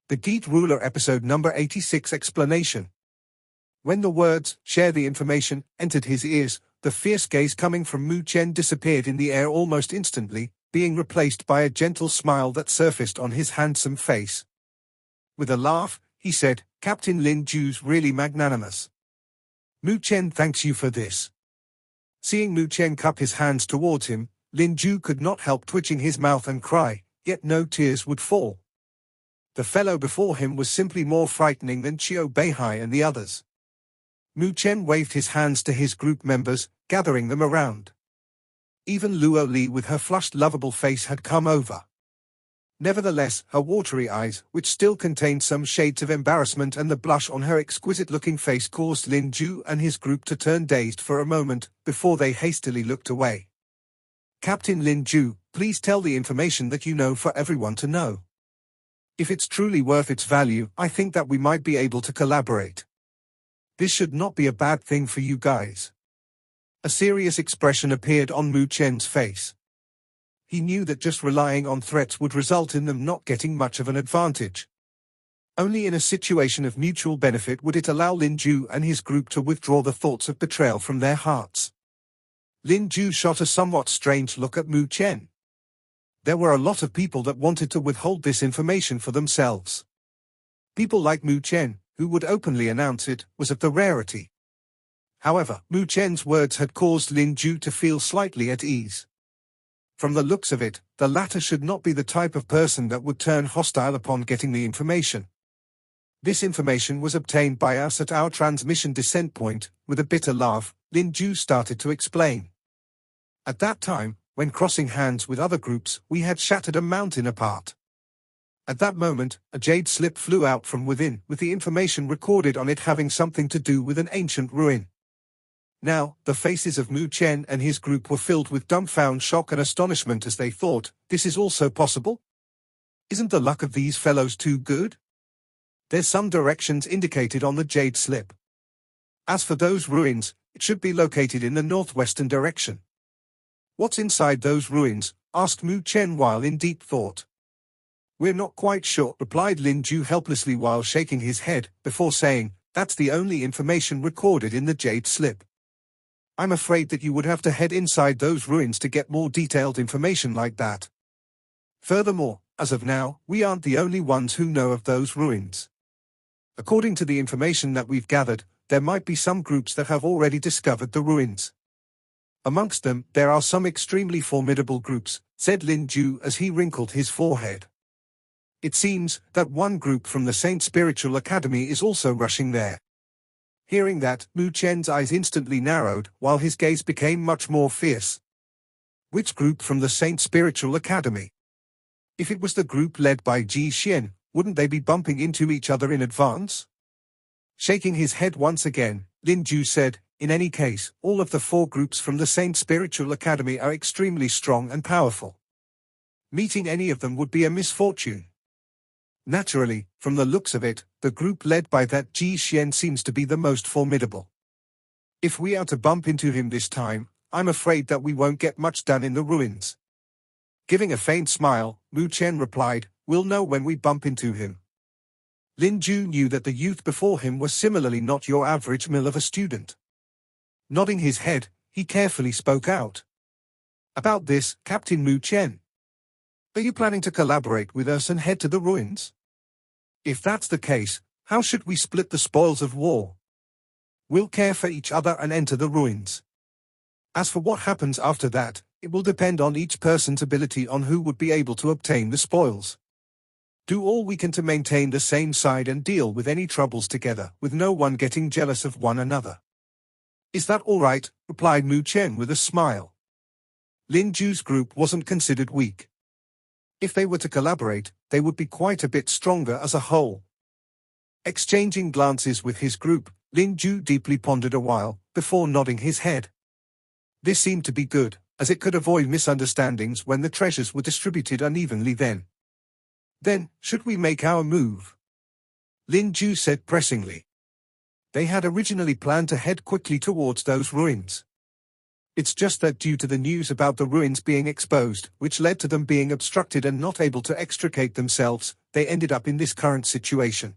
The Geet Ruler episode number 86 explanation. When the words, "share the information," entered his ears, the fierce gaze coming from Mu Chen disappeared in the air almost instantly, being replaced by a gentle smile that surfaced on his handsome face. With a laugh, he said, "Captain Lin Ju's really magnanimous. Mu Chen thanks you for this." Seeing Mu Chen cup his hands towards him, Lin Ju could not help twitching his mouth and cry, yet no tears would fall. The fellow before him was simply more frightening than Qiu Beihai and the others. Mu Chen waved his hands to his group members, gathering them around. Even Luo Li with her flushed lovable face had come over. Nevertheless, her watery eyes, which still contained some shades of embarrassment, and the blush on her exquisite-looking face caused Lin Ju and his group to turn dazed for a moment, before they hastily looked away. "Captain Lin Ju, please tell the information that you know for everyone to know. If it's truly worth its value, I think that we might be able to collaborate. This should not be a bad thing for you guys." A serious expression appeared on Mu Chen's face. He knew that just relying on threats would result in them not getting much of an advantage. Only in a situation of mutual benefit would it allow Lin Ju and his group to withdraw the thoughts of betrayal from their hearts. Lin Ju shot a somewhat strange look at Mu Chen. There were a lot of people that wanted to withhold this information for themselves. People like Mu Chen, who would openly announce it, was of the rarity. However, Mu Chen's words had caused Lin Ju to feel slightly at ease. From the looks of it, the latter should not be the type of person that would turn hostile upon getting the information. This information was obtained by us at our transmission descent point. With a bitter laugh, Lin Ju started to explain. At that time, when crossing hands with other groups, we had shattered a mountain apart. At that moment, a jade slip flew out from within, with the information recorded on it having something to do with an ancient ruin. Now, the faces of Mu Chen and his group were filled with dumbfound shock and astonishment as they thought, "This is also possible? Isn't the luck of these fellows too good? There's some directions indicated on the jade slip. As for those ruins, it should be located in the northwestern direction." "What's inside those ruins?" asked Mu Chen while in deep thought. "We're not quite sure," replied Lin Ju helplessly while shaking his head, before saying, "That's the only information recorded in the jade slip. I'm afraid that you would have to head inside those ruins to get more detailed information like that. Furthermore, as of now, we aren't the only ones who know of those ruins. According to the information that we've gathered, there might be some groups that have already discovered the ruins. Amongst them, there are some extremely formidable groups," said Lin Ju as he wrinkled his forehead. "It seems that one group from the Saint Spiritual Academy is also rushing there." Hearing that, Mu Chen's eyes instantly narrowed, while his gaze became much more fierce. Which group from the Saint Spiritual Academy? If it was the group led by Ji Xian, wouldn't they be bumping into each other in advance? Shaking his head once again, Lin Ju said, "In any case, all of the 4 groups from the Saint Spiritual Academy are extremely strong and powerful. Meeting any of them would be a misfortune. Naturally, from the looks of it, the group led by that Ji Xian seems to be the most formidable. If we are to bump into him this time, I'm afraid that we won't get much done in the ruins." Giving a faint smile, Mu Chen replied, "We'll know when we bump into him." Lin Ju knew that the youth before him was similarly not your average mill of a student. Nodding his head, he carefully spoke out. "About this, Captain Mu Chen. Are you planning to collaborate with us and head to the ruins? If that's the case, how should we split the spoils of war? We'll care for each other and enter the ruins. As for what happens after that, it will depend on each person's ability on who would be able to obtain the spoils. Do all we can to maintain the same side and deal with any troubles together, with no one getting jealous of one another." "Is that all right?" replied Mu Chen with a smile. Lin Ju's group wasn't considered weak. If they were to collaborate, they would be quite a bit stronger as a whole. Exchanging glances with his group, Lin Ju deeply pondered a while, before nodding his head. This seemed to be good, as it could avoid misunderstandings when the treasures were distributed unevenly then. "Then, should we make our move?" Lin Ju said pressingly. They had originally planned to head quickly towards those ruins. It's just that due to the news about the ruins being exposed, which led to them being obstructed and not able to extricate themselves, they ended up in this current situation.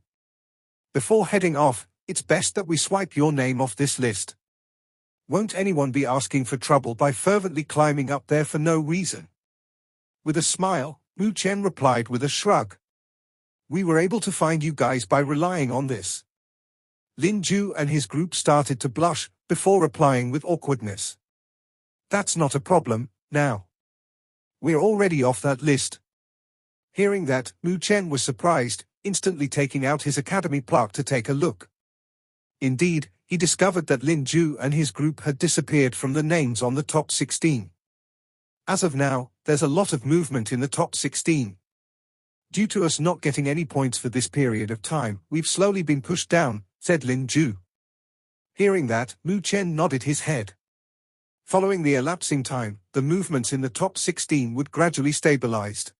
Before heading off, it's best that we swipe your name off this list. Won't anyone be asking for trouble by fervently climbing up there for no reason? With a smile, Mu Chen replied with a shrug. We were able to find you guys by relying on this. Lin Ju and his group started to blush, before replying with awkwardness. That's not a problem, now. We're already off that list. Hearing that, Mu Chen was surprised, instantly taking out his academy plaque to take a look. Indeed, he discovered that Lin Ju and his group had disappeared from the names on the top 16. As of now, there's a lot of movement in the top 16. Due to us not getting any points for this period of time, we've slowly been pushed down, said Lin Ju. Hearing that, Mu Chen nodded his head. Following the elapsing time, the movements in the top 16 would gradually stabilize.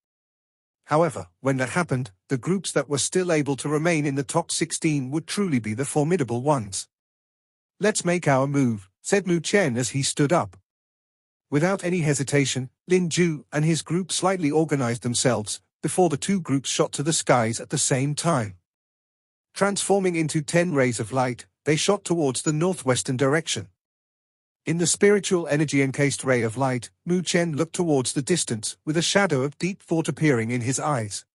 However, when that happened, the groups that were still able to remain in the top 16 would truly be the formidable ones. Let's make our move, said Mu Chen as he stood up. Without any hesitation, Lin Ju and his group slightly organized themselves, before the two groups shot to the skies at the same time. Transforming into 10 rays of light, they shot towards the northwestern direction. In the spiritual energy-encased ray of light, Mu Chen looked towards the distance, with a shadow of deep thought appearing in his eyes.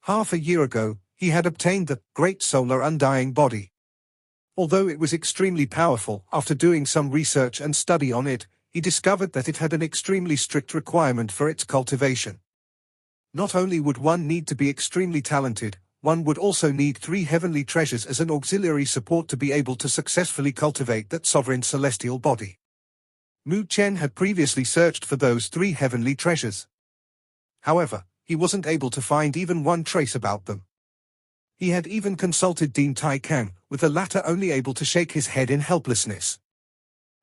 Half a year ago, he had obtained the Great Solar Undying Body. Although it was extremely powerful, after doing some research and study on it, he discovered that it had an extremely strict requirement for its cultivation. Not only would one need to be extremely talented, one would also need 3 heavenly treasures as an auxiliary support to be able to successfully cultivate that sovereign celestial body. Mu Chen had previously searched for those 3 heavenly treasures. However, he wasn't able to find even one trace about them. He had even consulted Dean Tai Kang, with the latter only able to shake his head in helplessness.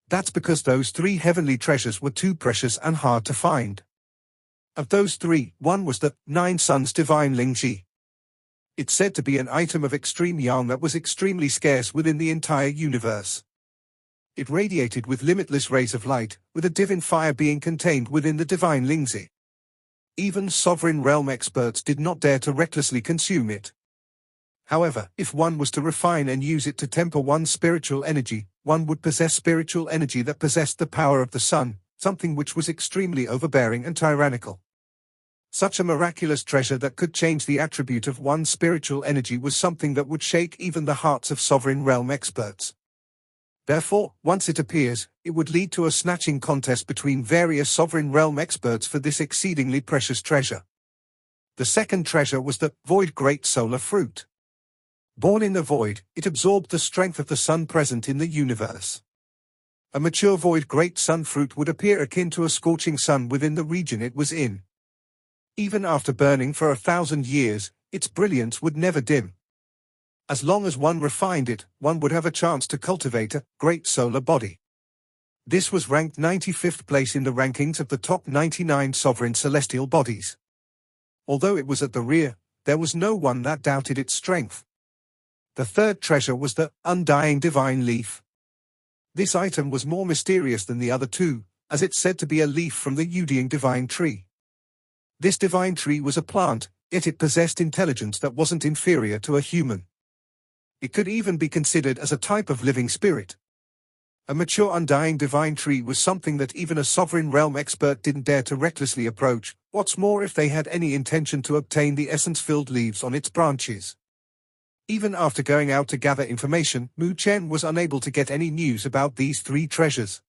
That's because those 3 heavenly treasures were too precious and hard to find. Of those 3, one was the 9 Suns Divine Lingji. It's said to be an item of extreme yang that was extremely scarce within the entire universe. It radiated with limitless rays of light, with a divine fire being contained within the divine Lingzi. Even sovereign realm experts did not dare to recklessly consume it. However, if one was to refine and use it to temper one's spiritual energy, one would possess spiritual energy that possessed the power of the sun, something which was extremely overbearing and tyrannical. Such a miraculous treasure that could change the attribute of one's spiritual energy was something that would shake even the hearts of sovereign realm experts. Therefore, once it appears, it would lead to a snatching contest between various sovereign realm experts for this exceedingly precious treasure. The second treasure was the Void Great Solar Fruit. Born in the void, it absorbed the strength of the sun present in the universe. A mature void great sun fruit would appear akin to a scorching sun within the region it was in. Even after burning for 1,000 years, its brilliance would never dim. As long as one refined it, one would have a chance to cultivate a great solar body. This was ranked 95th place in the rankings of the top 99 sovereign celestial bodies. Although it was at the rear, there was no one that doubted its strength. The third treasure was the Undying Divine Leaf. This item was more mysterious than the other 2, as it's said to be a leaf from the Yudying Divine Tree. This divine tree was a plant, yet it possessed intelligence that wasn't inferior to a human. It could even be considered as a type of living spirit. A mature undying divine tree was something that even a sovereign realm expert didn't dare to recklessly approach, what's more if they had any intention to obtain the essence-filled leaves on its branches. Even after going out to gather information, Mu Chen was unable to get any news about these 3 treasures.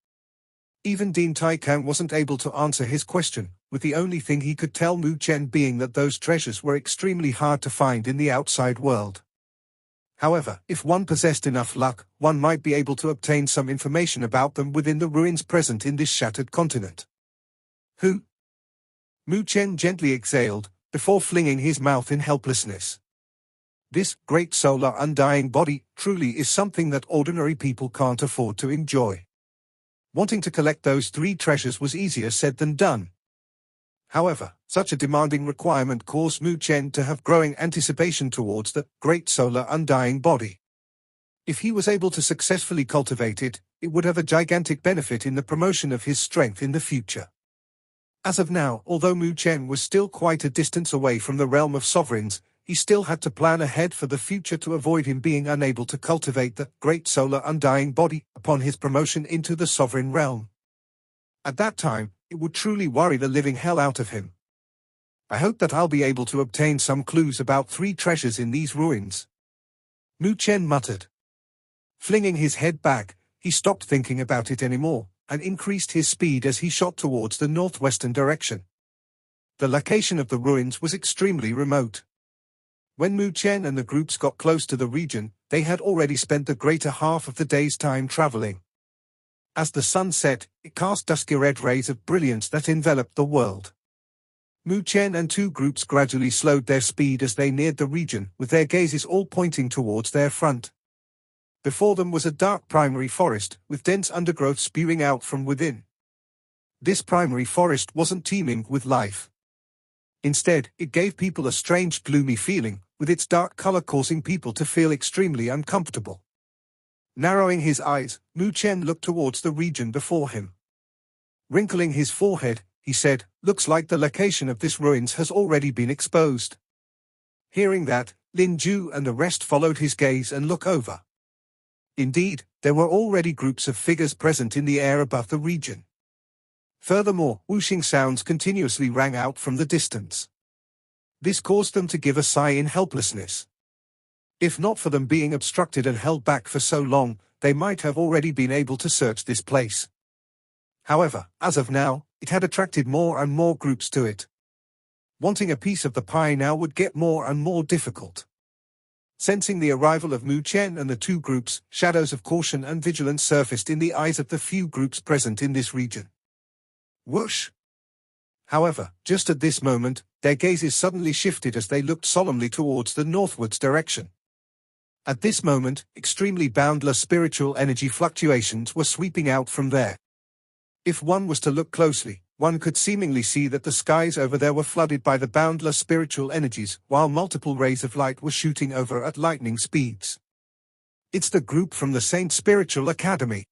Even Dean Tai Kang wasn't able to answer his question, with the only thing he could tell Mu Chen being that those treasures were extremely hard to find in the outside world. However, if one possessed enough luck, one might be able to obtain some information about them within the ruins present in this shattered continent. Who? Mu Chen gently exhaled, before flinging his mouth in helplessness. This great solar undying body truly is something that ordinary people can't afford to enjoy. Wanting to collect those 3 treasures was easier said than done. However, such a demanding requirement caused Mu Chen to have growing anticipation towards the great solar undying body. If he was able to successfully cultivate it, it would have a gigantic benefit in the promotion of his strength in the future. As of now, although Mu Chen was still quite a distance away from the realm of sovereigns, he still had to plan ahead for the future to avoid him being unable to cultivate the great solar undying body upon his promotion into the sovereign realm. At that time, it would truly worry the living hell out of him. I hope that I'll be able to obtain some clues about 3 treasures in these ruins, Mu Chen muttered. Flinging his head back, he stopped thinking about it anymore, and increased his speed as he shot towards the northwestern direction. The location of the ruins was extremely remote. When Mu Chen and the groups got close to the region, they had already spent the greater half of the day's time traveling. As the sun set, it cast dusky red rays of brilliance that enveloped the world. Mu Chen and 2 groups gradually slowed their speed as they neared the region, with their gazes all pointing towards their front. Before them was a dark primary forest, with dense undergrowth spewing out from within. This primary forest wasn't teeming with life. Instead, it gave people a strange gloomy feeling, with its dark color causing people to feel extremely uncomfortable. Narrowing his eyes, Mu Chen looked towards the region before him. Wrinkling his forehead, he said, "Looks like the location of this ruins has already been exposed." Hearing that, Lin Ju and the rest followed his gaze and look over. Indeed, there were already groups of figures present in the air above the region. Furthermore, whooshing sounds continuously rang out from the distance. This caused them to give a sigh in helplessness. If not for them being obstructed and held back for so long, they might have already been able to search this place. However, as of now, it had attracted more and more groups to it. Wanting a piece of the pie now would get more and more difficult. Sensing the arrival of Mu Chen and the 2 groups, shadows of caution and vigilance surfaced in the eyes of the few groups present in this region. Whoosh! However, just at this moment, their gazes suddenly shifted as they looked solemnly towards the northwards direction. At this moment, extremely boundless spiritual energy fluctuations were sweeping out from there. If one was to look closely, one could seemingly see that the skies over there were flooded by the boundless spiritual energies, while multiple rays of light were shooting over at lightning speeds. "It's the group from the Saint Spiritual Academy,"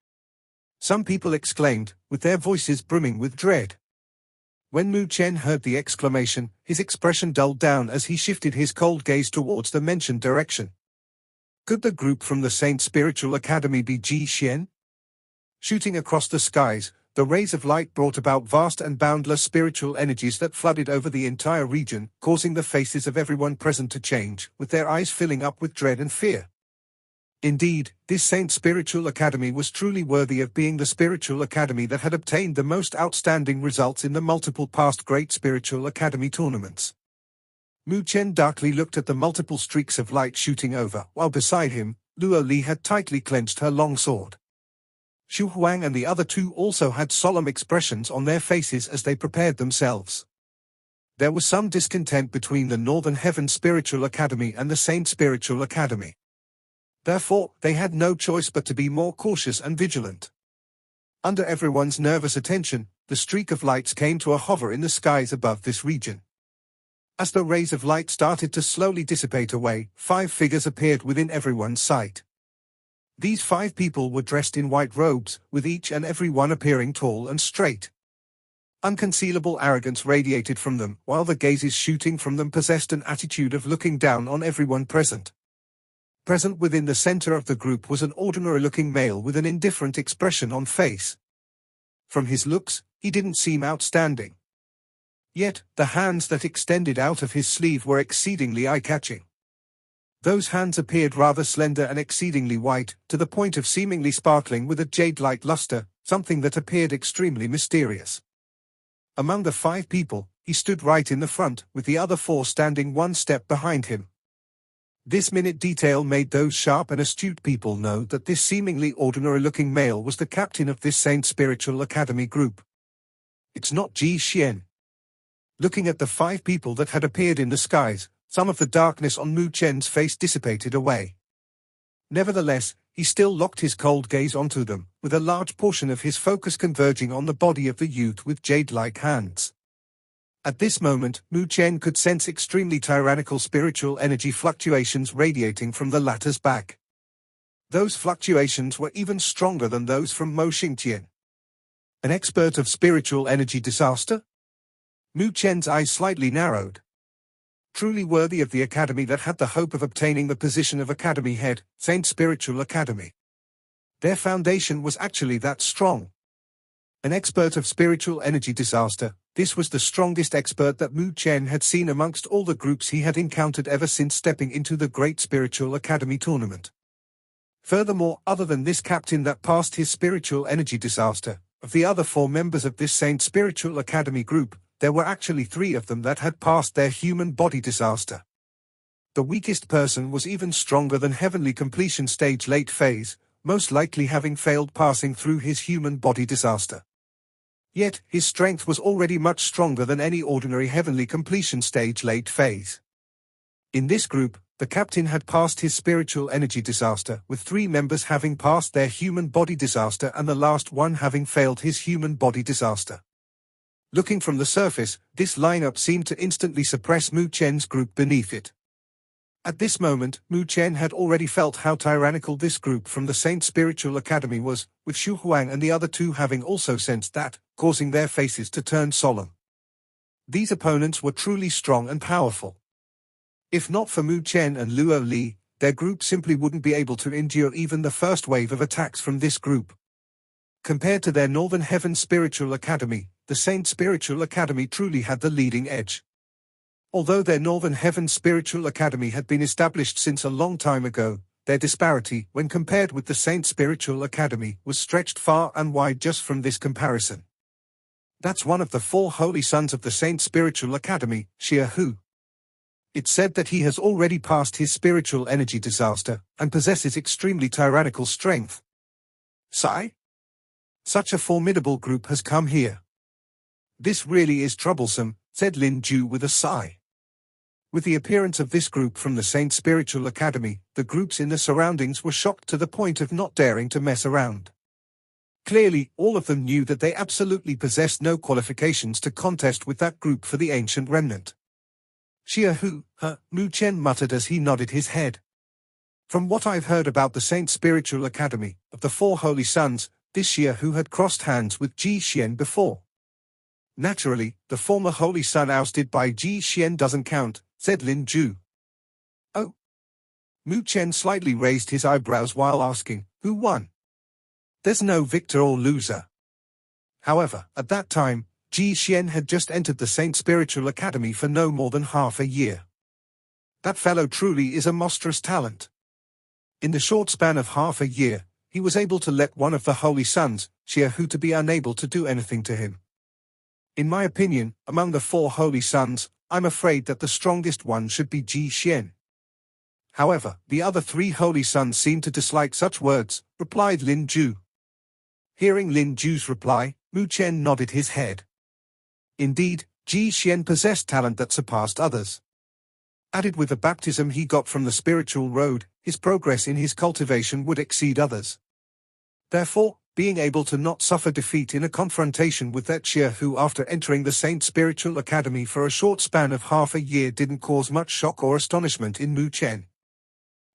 some people exclaimed, with their voices brimming with dread. When Mu Chen heard the exclamation, his expression dulled down as he shifted his cold gaze towards the mentioned direction. Could the group from the Saint Spiritual Academy be Ji Xian? Shooting across the skies, the rays of light brought about vast and boundless spiritual energies that flooded over the entire region, causing the faces of everyone present to change, with their eyes filling up with dread and fear. Indeed, this Saint Spiritual Academy was truly worthy of being the spiritual academy that had obtained the most outstanding results in the multiple past Great Spiritual Academy tournaments. Mu Chen darkly looked at the multiple streaks of light shooting over, while beside him, Luo Li had tightly clenched her long sword. Xu Huang and the other 2 also had solemn expressions on their faces as they prepared themselves. There was some discontent between the Northern Heaven Spiritual Academy and the Saint Spiritual Academy. Therefore, they had no choice but to be more cautious and vigilant. Under everyone's nervous attention, the streak of lights came to a hover in the skies above this region. As the rays of light started to slowly dissipate away, 5 figures appeared within everyone's sight. These 5 people were dressed in white robes, with each and every one appearing tall and straight. Unconcealable arrogance radiated from them, while the gazes shooting from them possessed an attitude of looking down on everyone present. Present within the center of the group was an ordinary-looking male with an indifferent expression on face. From his looks, he didn't seem outstanding. Yet, the hands that extended out of his sleeve were exceedingly eye-catching. Those hands appeared rather slender and exceedingly white, to the point of seemingly sparkling with a jade-like luster, something that appeared extremely mysterious. Among the 5 people, he stood right in the front, with the other 4 standing 1 step behind him. This minute detail made those sharp and astute people know that this seemingly ordinary-looking male was the captain of this Saint Spiritual Academy group. It's not Ji Xian. Looking at the 5 people that had appeared in the skies, some of the darkness on Mu Chen's face dissipated away. Nevertheless, he still locked his cold gaze onto them, with a large portion of his focus converging on the body of the youth with jade-like hands. At this moment, Mu Chen could sense extremely tyrannical spiritual energy fluctuations radiating from the latter's back. Those fluctuations were even stronger than those from Mo Xingtian. An expert of spiritual energy disaster? Mu Chen's eyes slightly narrowed. Truly worthy of the academy that had the hope of obtaining the position of academy head, Saint Spiritual Academy. Their foundation was actually that strong. An expert of spiritual energy disaster, this was the strongest expert that Mu Chen had seen amongst all the groups he had encountered ever since stepping into the Great Spiritual Academy tournament. Furthermore, other than this captain that passed his spiritual energy disaster, of the other 4 members of this Saint Spiritual Academy group, there were actually 3 of them that had passed their human body disaster. The weakest person was even stronger than Heavenly Completion Stage late phase, most likely having failed passing through his human body disaster. Yet, his strength was already much stronger than any ordinary Heavenly Completion Stage late phase. In this group, the captain had passed his spiritual energy disaster, with 3 members having passed their human body disaster and the last one having failed his human body disaster. Looking from the surface, this lineup seemed to instantly suppress Mu Chen's group beneath it. At this moment, Mu Chen had already felt how tyrannical this group from the Saint Spiritual Academy was, with Xu Huang and the other 2 having also sensed that, causing their faces to turn solemn. These opponents were truly strong and powerful. If not for Mu Chen and Luo Li, their group simply wouldn't be able to endure even the first wave of attacks from this group. Compared to their Northern Heaven Spiritual Academy, the Saint Spiritual Academy truly had the leading edge. Although their Northern Heaven Spiritual Academy had been established since a long time ago, their disparity, when compared with the Saint Spiritual Academy, was stretched far and wide just from this comparison. That's one of the 4 holy sons of the Saint Spiritual Academy, Xie Hu. It's said that he has already passed his spiritual energy disaster, and possesses extremely tyrannical strength. Sigh? Such a formidable group has come here. This really is troublesome, said Lin Ju with a sigh. With the appearance of this group from the Saint Spiritual Academy, the groups in the surroundings were shocked to the point of not daring to mess around. Clearly, all of them knew that they absolutely possessed no qualifications to contest with that group for the ancient remnant. Xie Hu, Mu Chen muttered as he nodded his head. From what I've heard about the Saint Spiritual Academy, of the 4 holy sons, this Xie Hu had crossed hands with Ji Xian before. Naturally, the former holy son ousted by Ji Xian doesn't count, said Lin Ju. Oh. Mu Chen slightly raised his eyebrows while asking, who won? There's no victor or loser. However, at that time, Ji Xian had just entered the Saint Spiritual Academy for no more than half a year. That fellow truly is a monstrous talent. In the short span of half a year, he was able to let one of the holy sons, Xie Hu, to be unable to do anything to him. In my opinion, among the 4 holy sons, I'm afraid that the strongest one should be Ji Xian. However, the other 3 holy sons seem to dislike such words, replied Lin Ju. Hearing Lin Ju's reply, Mu Chen nodded his head. Indeed, Ji Xian possessed talent that surpassed others. Added with the baptism he got from the spiritual road, his progress in his cultivation would exceed others. Therefore, being able to not suffer defeat in a confrontation with that Xie Hu after entering the Saint Spiritual Academy for a short span of half a year didn't cause much shock or astonishment in Mu Chen.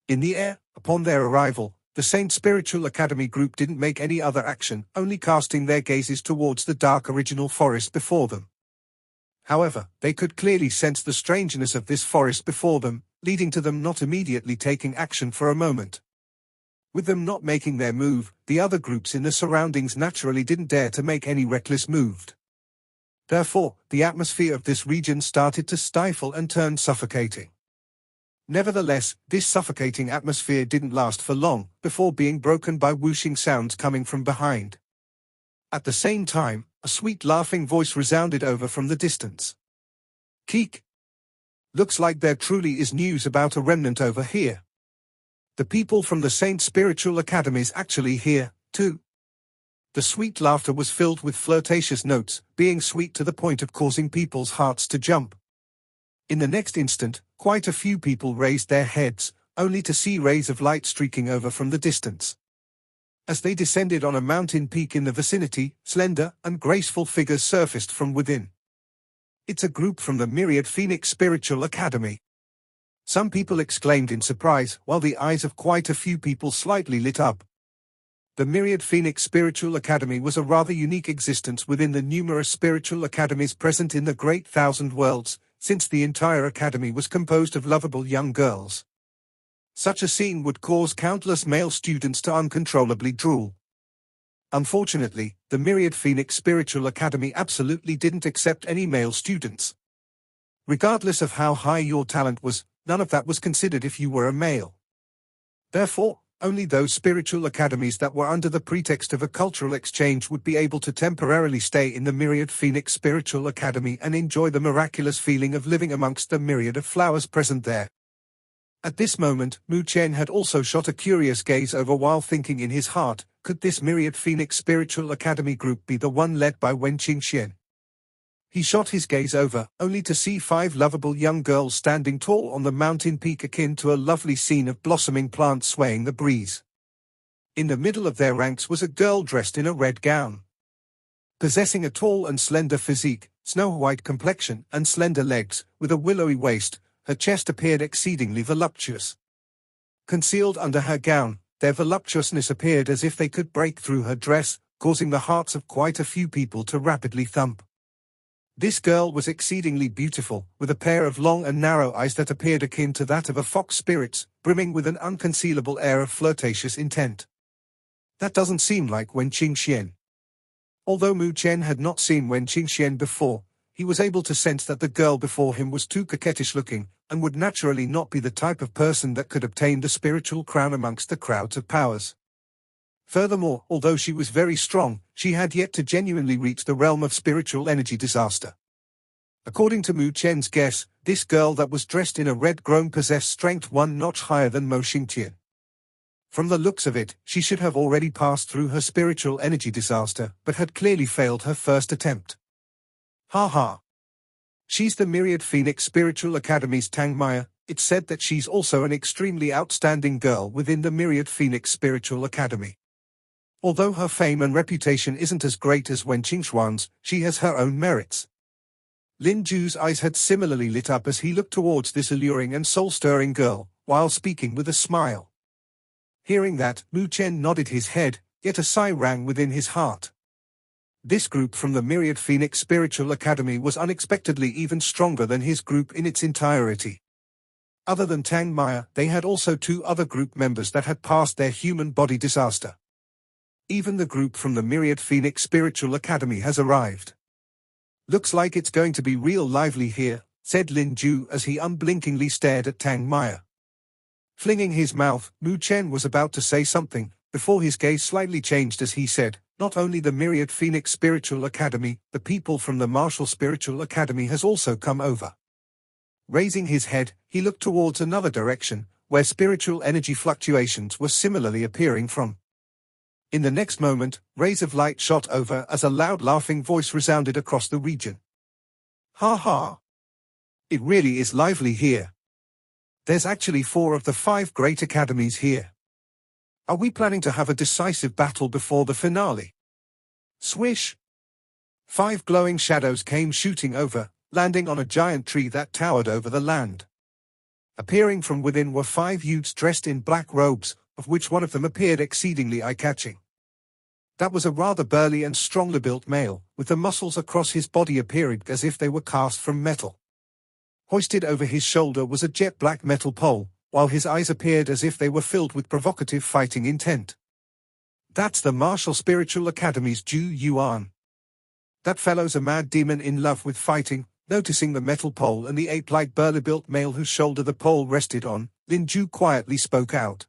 In the air, upon their arrival, the Saint Spiritual Academy group didn't make any other action, only casting their gazes towards the dark original forest before them. However, they could clearly sense the strangeness of this forest before them, leading to them not immediately taking action for a moment. With them not making their move, the other groups in the surroundings naturally didn't dare to make any reckless move. Therefore, the atmosphere of this region started to stifle and turn suffocating. Nevertheless, this suffocating atmosphere didn't last for long, before being broken by whooshing sounds coming from behind. At the same time, a sweet laughing voice resounded over from the distance. Keek! Looks like there truly is news about a remnant over here. The people from the Saint Spiritual Academies actually here, too. The sweet laughter was filled with flirtatious notes, being sweet to the point of causing people's hearts to jump. In the next instant, quite a few people raised their heads, only to see rays of light streaking over from the distance. As they descended on a mountain peak in the vicinity, slender and graceful figures surfaced from within. It's a group from the Myriad Phoenix Spiritual Academy. Some people exclaimed in surprise, while the eyes of quite a few people slightly lit up. The Myriad Phoenix Spiritual Academy was a rather unique existence within the numerous spiritual academies present in the Great Thousand Worlds, since the entire academy was composed of lovable young girls. Such a scene would cause countless male students to uncontrollably drool. Unfortunately, the Myriad Phoenix Spiritual Academy absolutely didn't accept any male students. Regardless of how high your talent was, none of that was considered if you were a male. Therefore, only those spiritual academies that were under the pretext of a cultural exchange would be able to temporarily stay in the Myriad Phoenix Spiritual Academy and enjoy the miraculous feeling of living amongst the myriad of flowers present there. At this moment, Mu Chen had also shot a curious gaze over while thinking in his heart, could this Myriad Phoenix Spiritual Academy group be the one led by Wen Qingxian? He shot his gaze over, only to see 5 lovable young girls standing tall on the mountain peak akin to a lovely scene of blossoming plants swaying the breeze. In the middle of their ranks was a girl dressed in a red gown. Possessing a tall and slender physique, snow-white complexion, and slender legs, with a willowy waist, her chest appeared exceedingly voluptuous. Concealed under her gown, their voluptuousness appeared as if they could break through her dress, causing the hearts of quite a few people to rapidly thump. This girl was exceedingly beautiful, with a pair of long and narrow eyes that appeared akin to that of a fox spirit's, brimming with an unconcealable air of flirtatious intent. That doesn't seem like Wen Qingxian. Although Mu Chen had not seen Wen Qingxian before, he was able to sense that the girl before him was too coquettish-looking, and would naturally not be the type of person that could obtain the spiritual crown amongst the crowds of powers. Furthermore, although she was very strong, she had yet to genuinely reach the realm of spiritual energy disaster. According to Mu Chen's guess, this girl that was dressed in a red gown possessed strength 1 notch higher than Mo Xingtian. From the looks of it, she should have already passed through her spiritual energy disaster, but had clearly failed her first attempt. Ha ha. She's the Myriad Phoenix Spiritual Academy's Tang Mei'er. It's said that she's also an extremely outstanding girl within the Myriad Phoenix Spiritual Academy. Although her fame and reputation isn't as great as Wen Qingxuan's, she has her own merits. Lin Ju's eyes had similarly lit up as he looked towards this alluring and soul-stirring girl, while speaking with a smile. Hearing that, Mu Chen nodded his head, yet a sigh rang within his heart. This group from the Myriad Phoenix Spiritual Academy was unexpectedly even stronger than his group in its entirety. Other than Tang Mei'er, they had also 2 other group members that had passed their human body disaster. Even the group from the Myriad Phoenix Spiritual Academy has arrived. Looks like it's going to be real lively here, said Lin Ju as he unblinkingly stared at Tang Mei'er. Flinging his mouth, Mu Chen was about to say something, before his gaze slightly changed as he said, not only the Myriad Phoenix Spiritual Academy, the people from the Martial Spiritual Academy has also come over. Raising his head, he looked towards another direction, where spiritual energy fluctuations were similarly appearing from. In the next moment, rays of light shot over as a loud laughing voice resounded across the region. Ha ha! It really is lively here. There's actually 4 of the 5 great academies here. Are we planning to have a decisive battle before the finale? Swish! 5 glowing shadows came shooting over, landing on a giant tree that towered over the land. Appearing from within were 5 youths dressed in black robes, of which one of them appeared exceedingly eye-catching. That was a rather burly and strongly built male, with the muscles across his body appearing as if they were cast from metal. Hoisted over his shoulder was a jet-black metal pole, while his eyes appeared as if they were filled with provocative fighting intent. That's the Martial Spiritual Academy's Ju Yuan. That fellow's a mad demon in love with fighting. Noticing the metal pole and the ape-like burly-built male whose shoulder the pole rested on, Lin Ju quietly spoke out.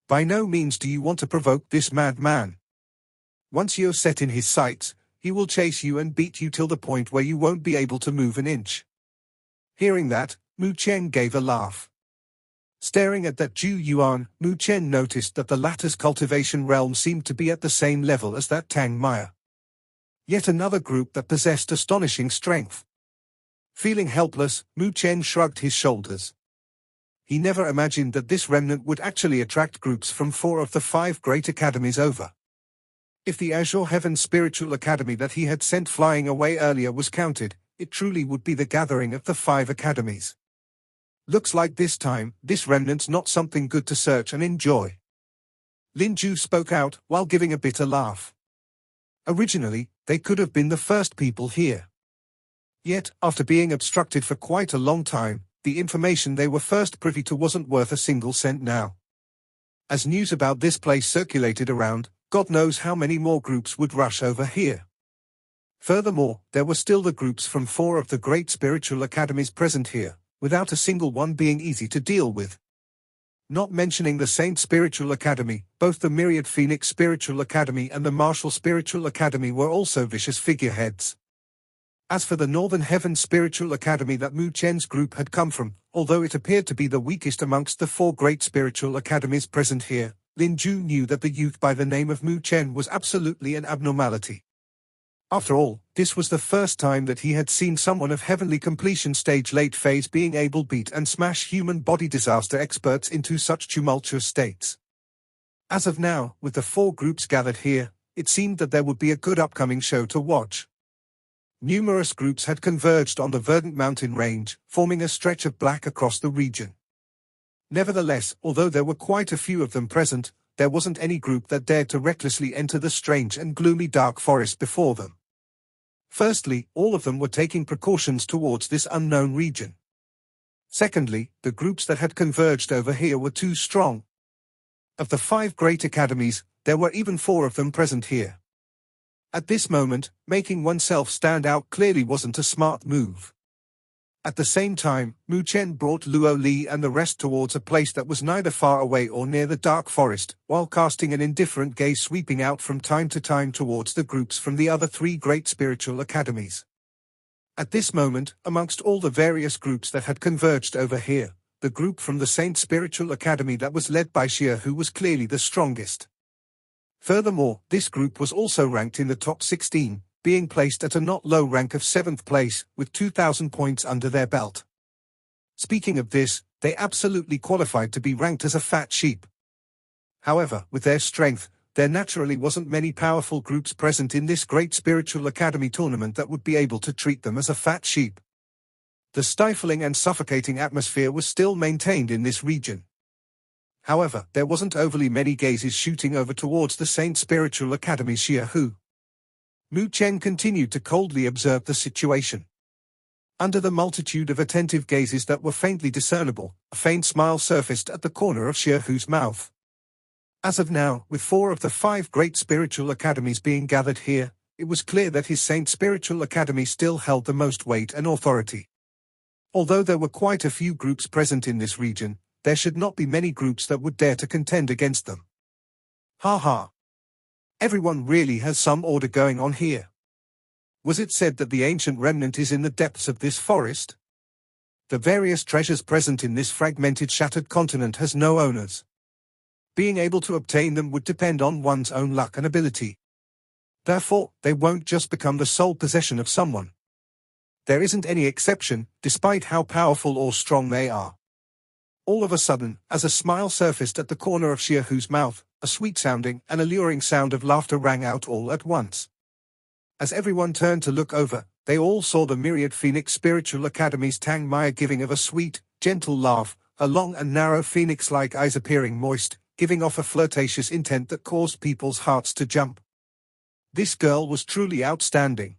By no means do you want to provoke this madman. Once you're set in his sights, he will chase you and beat you till the point where you won't be able to move an inch. Hearing that, Mu Chen gave a laugh. Staring at that Ju Yuan, Mu Chen noticed that the latter's cultivation realm seemed to be at the same level as that Tang Mei'er. Yet another group that possessed astonishing strength. Feeling helpless, Mu Chen shrugged his shoulders. He never imagined that this remnant would actually attract groups from 4 of the 5 great academies over. If the Azure Heaven Spiritual Academy that he had sent flying away earlier was counted, it truly would be the gathering of the 5 academies. Looks like this time, this remnant's not something good to search and enjoy. Lin Ju spoke out, while giving a bitter laugh. Originally, they could have been the first people here. Yet, after being obstructed for quite a long time, the information they were first privy to wasn't worth a single cent now. As news about this place circulated around, God knows how many more groups would rush over here. Furthermore, there were still the groups from 4 of the great spiritual academies present here, without a single one being easy to deal with. Not mentioning the Saint Spiritual Academy, both the Myriad Phoenix Spiritual Academy and the Martial Spiritual Academy were also vicious figureheads. As for the Northern Heaven Spiritual Academy that Mu Chen's group had come from, although it appeared to be the weakest amongst the 4 great spiritual academies present here, Lin Ju knew that the youth by the name of Mu Chen was absolutely an abnormality. After all, this was the first time that he had seen someone of heavenly completion stage late phase being able beat and smash human body disaster experts into such tumultuous states. As of now, with the 4 groups gathered here, it seemed that there would be a good upcoming show to watch. Numerous groups had converged on the verdant mountain range, forming a stretch of black across the region. Nevertheless, although there were quite a few of them present, there wasn't any group that dared to recklessly enter the strange and gloomy dark forest before them. Firstly, all of them were taking precautions towards this unknown region. Secondly, the groups that had converged over here were too strong. Of the 5 great academies, there were even 4 of them present here. At this moment, making oneself stand out clearly wasn't a smart move. At the same time, Mu Chen brought Luo Li and the rest towards a place that was neither far away or near the dark forest, while casting an indifferent gaze sweeping out from time to time towards the groups from the other 3 great spiritual academies. At this moment, amongst all the various groups that had converged over here, the group from the Saint Spiritual Academy that was led by Xie Hu was clearly the strongest. Furthermore, this group was also ranked in the top 16, being placed at a not low rank of 7th place, with 2,000 points under their belt. Speaking of this, they absolutely qualified to be ranked as a fat sheep. However, with their strength, there naturally wasn't many powerful groups present in this great spiritual academy tournament that would be able to treat them as a fat sheep. The stifling and suffocating atmosphere was still maintained in this region. However, there wasn't overly many gazes shooting over towards the Saint Spiritual Academy Xie Hu. Mu Chen continued to coldly observe the situation. Under the multitude of attentive gazes that were faintly discernible, a faint smile surfaced at the corner of Xie Hu's mouth. As of now, with 4 of the 5 great spiritual academies being gathered here, it was clear that his Saint Spiritual Academy still held the most weight and authority. Although there were quite a few groups present in this region, there should not be many groups that would dare to contend against them. Ha ha. Everyone really has some order going on here. Was it said that the ancient remnant is in the depths of this forest? The various treasures present in this fragmented shattered continent has no owners. Being able to obtain them would depend on one's own luck and ability. Therefore, they won't just become the sole possession of someone. There isn't any exception, despite how powerful or strong they are. All of a sudden, as a smile surfaced at the corner of Xie Hu's mouth, a sweet-sounding and alluring sound of laughter rang out all at once. As everyone turned to look over, they all saw the Myriad Phoenix Spiritual Academy's Tang Mei'er giving of a sweet, gentle laugh, her long and narrow phoenix-like eyes appearing moist, giving off a flirtatious intent that caused people's hearts to jump. This girl was truly outstanding.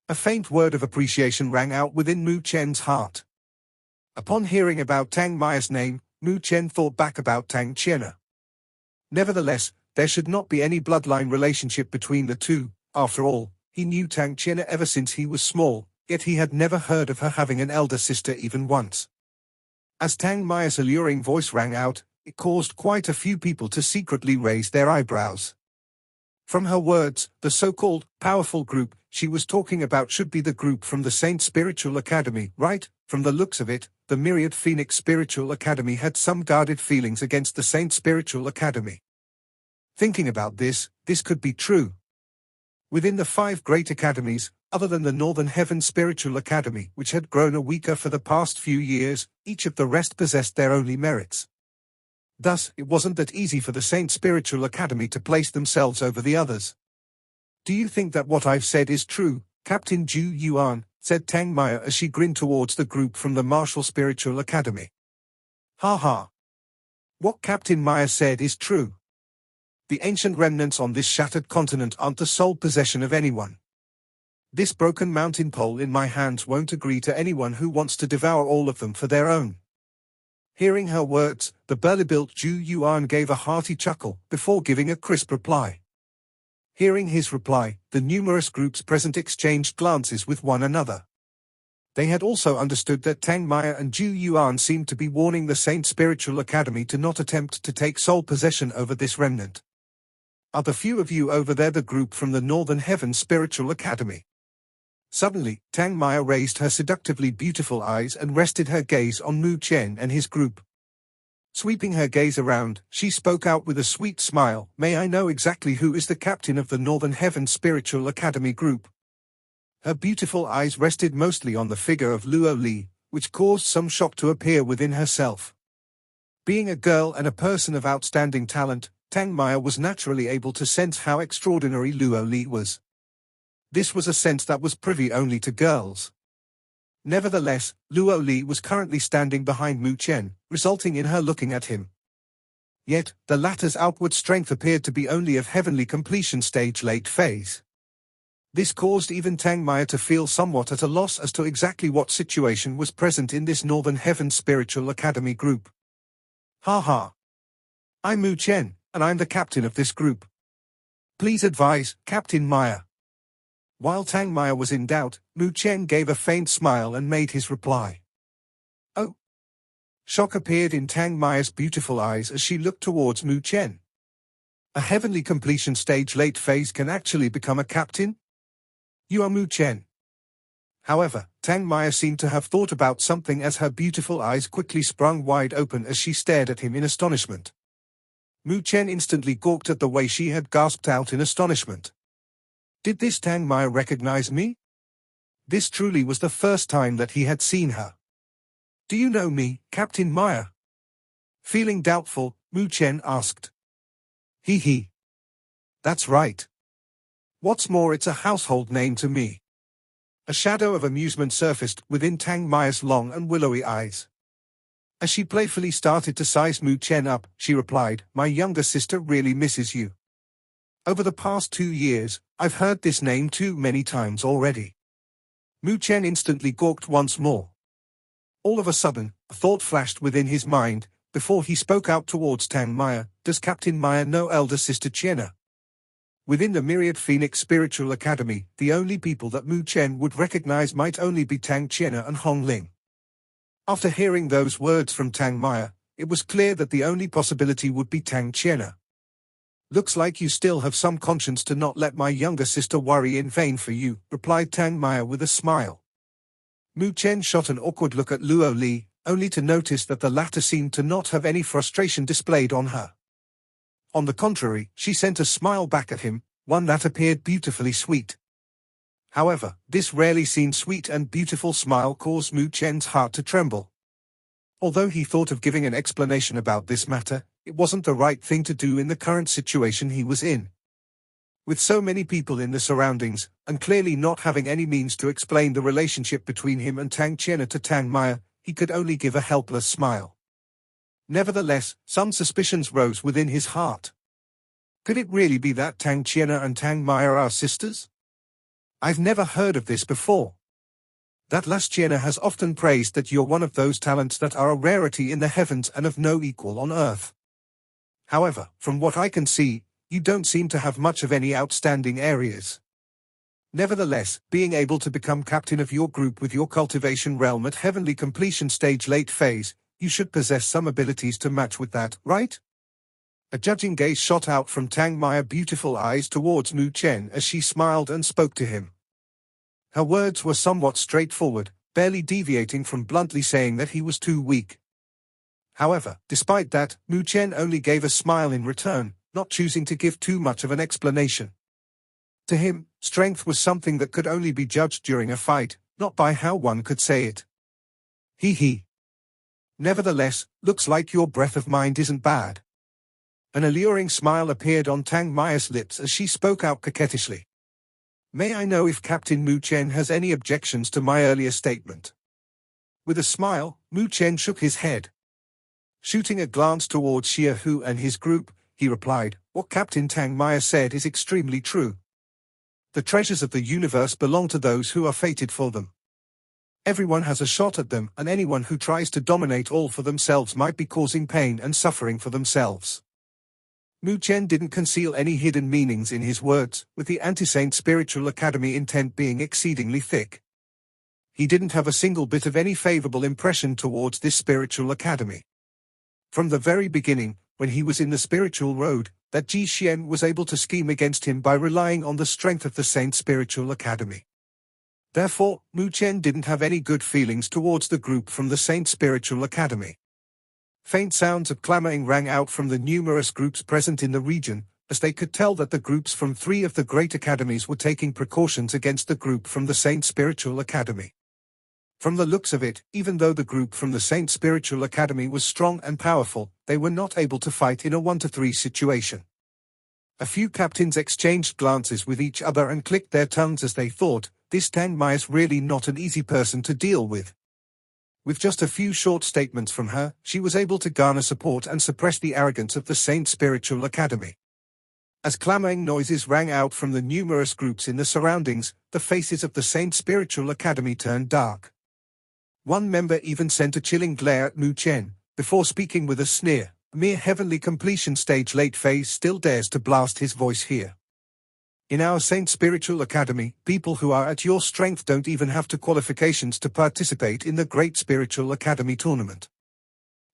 A faint word of appreciation rang out within Mu Chen's heart. Upon hearing about Tang Mei'er's name, Mu Chen thought back about Tang Qian'er. Nevertheless, there should not be any bloodline relationship between the two. After all, he knew Tang Qian'er ever since he was small, yet he had never heard of her having an elder sister even once. As Tang Mei'er's alluring voice rang out, it caused quite a few people to secretly raise their eyebrows. From her words, the so-called powerful group she was talking about should be the group from the Saint Spiritual Academy, right? From the looks of it, the Myriad Phoenix Spiritual Academy had some guarded feelings against the Saint Spiritual Academy. Thinking about this could be true. Within the 5 great academies, other than the Northern Heaven Spiritual Academy, which had grown weaker for the past few years, each of the rest possessed their only merits. Thus, it wasn't that easy for the Saint Spiritual Academy to place themselves over the others. Do you think that what I've said is true, Captain Zhu Yuan? said Tang Mei'er as she grinned towards the group from the Martial Spiritual Academy. Ha ha. What Captain Mei'er said is true. The ancient remnants on this shattered continent aren't the sole possession of anyone. This broken mountain pole in my hands won't agree to anyone who wants to devour all of them for their own. Hearing her words, the burly-built Zhu Yuan gave a hearty chuckle before giving a crisp reply. Hearing his reply, the numerous groups present exchanged glances with one another. They had also understood that Tang Mei'er and Zhu Yuan seemed to be warning the Saint Spiritual Academy to not attempt to take sole possession over this remnant. Are the few of you over there the group from the Northern Heaven Spiritual Academy? Suddenly, Tang Mei'er raised her seductively beautiful eyes and rested her gaze on Mu Chen and his group. Sweeping her gaze around, she spoke out with a sweet smile, "May I know exactly who is the captain of the Northern Heaven Spiritual Academy group?" Her beautiful eyes rested mostly on the figure of Luo Li, which caused some shock to appear within herself. Being a girl and a person of outstanding talent, Tang Mei'er was naturally able to sense how extraordinary Luo Li was. This was a sense that was privy only to girls. Nevertheless, Luo Li was currently standing behind Mu Chen, resulting in her looking at him. Yet, the latter's outward strength appeared to be only of heavenly completion stage late phase. This caused even Tang Mei'er to feel somewhat at a loss as to exactly what situation was present in this Northern Heaven Spiritual Academy group. Ha ha. I'm Mu Chen, and I'm the captain of this group. Please advise, Captain Mei'er. While Tang Mei'er was in doubt, Mu Chen gave a faint smile and made his reply. Oh. Shock appeared in Tang Mei'er's beautiful eyes as she looked towards Mu Chen. A heavenly completion stage late phase can actually become a captain? You are Mu Chen. However, Tang Mei'er seemed to have thought about something as her beautiful eyes quickly sprung wide open as she stared at him in astonishment. Mu Chen instantly gawked at the way she had gasped out in astonishment. Did this Tang Mei'er recognize me? This truly was the first time that he had seen her. Do you know me, Captain Mei'er? Feeling doubtful, Mu Chen asked. He. That's right. What's more, it's a household name to me. A shadow of amusement surfaced within Tang Mei'er's long and willowy eyes. As she playfully started to size Mu Chen up, she replied, "My younger sister really misses you. Over the past 2 years, I've heard this name too many times already." Mu Chen instantly gawked once more. All of a sudden, a thought flashed within his mind, before he spoke out towards Tang Mei'er. Does Captain Mei'er know elder sister Qianna? Within the Myriad Phoenix Spiritual Academy, the only people that Mu Chen would recognize might only be Tang Qianna and Hong Ling. After hearing those words from Tang Mei'er, it was clear that the only possibility would be Tang Qianna. Looks like you still have some conscience to not let my younger sister worry in vain for you, replied Tang Mei'er with a smile. Mu Chen shot an awkward look at Luo Li, only to notice that the latter seemed to not have any frustration displayed on her. On the contrary, she sent a smile back at him, one that appeared beautifully sweet. However, this rarely seen sweet and beautiful smile caused Mu Chen's heart to tremble. Although he thought of giving an explanation about this matter, it wasn't the right thing to do in the current situation he was in. With so many people in the surroundings, and clearly not having any means to explain the relationship between him and Tang Qianna to Tang Mei'er, he could only give a helpless smile. Nevertheless, some suspicions rose within his heart. Could it really be that Tang Qianna and Tang Mei'er are sisters? I've never heard of this before. That last Qianna has often praised that you're one of those talents that are a rarity in the heavens and of no equal on earth. However, from what I can see, you don't seem to have much of any outstanding areas. Nevertheless, being able to become captain of your group with your cultivation realm at heavenly completion stage late phase, you should possess some abilities to match with that, right? A judging gaze shot out from Tang Mei'er's beautiful eyes towards Mu Chen as she smiled and spoke to him. Her words were somewhat straightforward, barely deviating from bluntly saying that he was too weak. However, despite that, Mu Chen only gave a smile in return, not choosing to give too much of an explanation. To him, strength was something that could only be judged during a fight, not by how one could say it. He. Nevertheless, looks like your breath of mind isn't bad. An alluring smile appeared on Tang Mei'er's lips as she spoke out coquettishly. May I know if Captain Mu Chen has any objections to my earlier statement? With a smile, Mu Chen shook his head. Shooting a glance towards Xie Hu and his group, he replied, "What Captain Tang Mei'er said is extremely true. The treasures of the universe belong to those who are fated for them. Everyone has a shot at them, and anyone who tries to dominate all for themselves might be causing pain and suffering for themselves." Mu Chen didn't conceal any hidden meanings in his words, with the Anti-Saint Spiritual Academy intent being exceedingly thick. He didn't have a single bit of any favorable impression towards this spiritual academy. From the very beginning, when he was in the spiritual road, that Ji Xian was able to scheme against him by relying on the strength of the Saint Spiritual Academy. Therefore, Mu Chen didn't have any good feelings towards the group from the Saint Spiritual Academy. Faint sounds of clamoring rang out from the numerous groups present in the region, as they could tell that the groups from 3 of the great academies were taking precautions against the group from the Saint Spiritual Academy. From the looks of it, even though the group from the Saint Spiritual Academy was strong and powerful, they were not able to fight in a 1-to-3 situation. A few captains exchanged glances with each other and clicked their tongues as they thought, "This Tang Mei'er's really not an easy person to deal with." With just a few short statements from her, she was able to garner support and suppress the arrogance of the Saint Spiritual Academy. As clamoring noises rang out from the numerous groups in the surroundings, the faces of the Saint Spiritual Academy turned dark. One member even sent a chilling glare at Mu Chen, before speaking with a sneer, "A mere heavenly completion stage late phase still dares to blast his voice here. In our Saint Spiritual Academy, people who are at your strength don't even have to qualifications to participate in the Great Spiritual Academy tournament."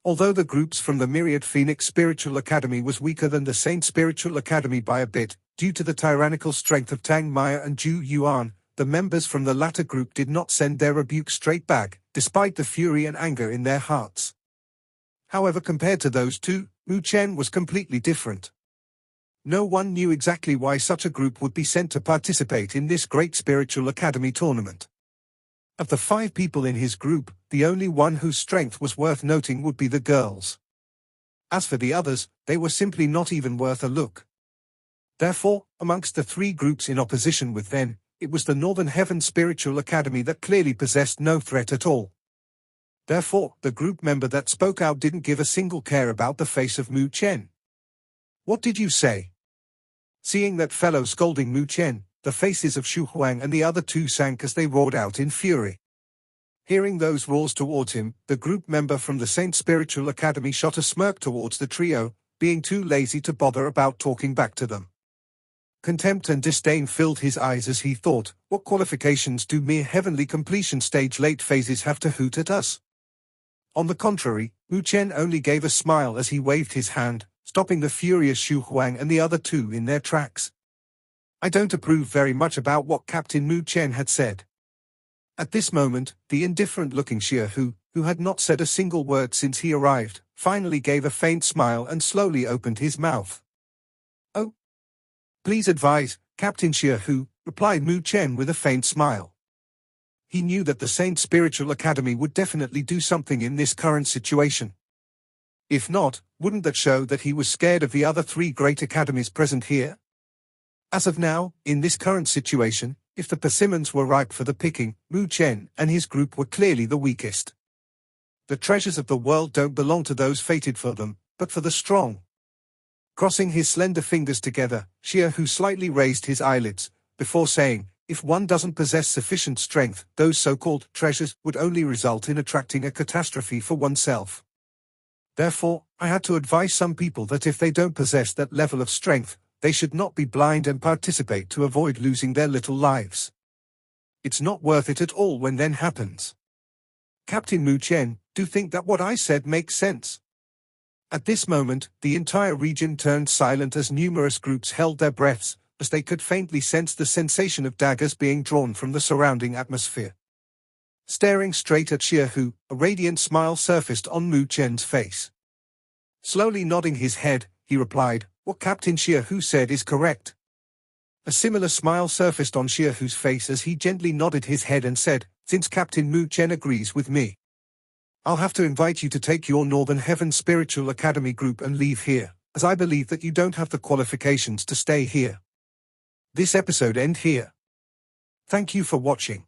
Although the groups from the Myriad Phoenix Spiritual Academy was weaker than the Saint Spiritual Academy by a bit, due to the tyrannical strength of Tang Mei'er and Zhu Yuan, the members from the latter group did not send their rebuke straight back, despite the fury and anger in their hearts. However, compared to those two, Mu Chen was completely different. No one knew exactly why such a group would be sent to participate in this Great Spiritual Academy tournament. Of the 5 people in his group, the only one whose strength was worth noting would be the girls. As for the others, they were simply not even worth a look. Therefore, amongst the 3 groups in opposition with them, it was the Northern Heaven Spiritual Academy that clearly possessed no threat at all. Therefore, the group member that spoke out didn't give a single care about the face of Mu Chen. "What did you say?" Seeing that fellow scolding Mu Chen, the faces of Xu Huang and the other 2 sank as they roared out in fury. Hearing those roars towards him, the group member from the Saint Spiritual Academy shot a smirk towards the trio, being too lazy to bother about talking back to them. Contempt and disdain filled his eyes as he thought, "What qualifications do mere heavenly completion stage late phases have to hoot at us?" On the contrary, Mu Chen only gave a smile as he waved his hand, stopping the furious Xu Huang and the other 2 in their tracks. I don't approve very much about what Captain Mu Chen had said. At this moment, the indifferent-looking Xie Hu, who had not said a single word since he arrived, finally gave a faint smile and slowly opened his mouth. "Oh, please advise, Captain Xie Hu," replied Mu Chen with a faint smile. He knew that the Saint Spiritual Academy would definitely do something in this current situation. If not, wouldn't that show that he was scared of the other 3 great academies present here? As of now, in this current situation, if the persimmons were ripe for the picking, Mu Chen and his group were clearly the weakest. The treasures of the world don't belong to those fated for them, but for the strong. Crossing his slender fingers together, Xie Hu slightly raised his eyelids, before saying, "If one doesn't possess sufficient strength, those so-called treasures would only result in attracting a catastrophe for oneself. Therefore, I had to advise some people that if they don't possess that level of strength, they should not be blind and participate to avoid losing their little lives. It's not worth it at all when then happens. Captain Mu Chen, do you think that what I said makes sense?" At this moment, the entire region turned silent as numerous groups held their breaths, as they could faintly sense the sensation of daggers being drawn from the surrounding atmosphere. Staring straight at Xie Hu, a radiant smile surfaced on Mu Chen's face. Slowly nodding his head, he replied, "What Captain Xie Hu said is correct." A similar smile surfaced on Xie Hu's face as he gently nodded his head and said, "Since Captain Mu Chen agrees with me, I'll have to invite you to take your Northern Heaven Spiritual Academy group and leave here, as I believe that you don't have the qualifications to stay here." This episode ends here. Thank you for watching.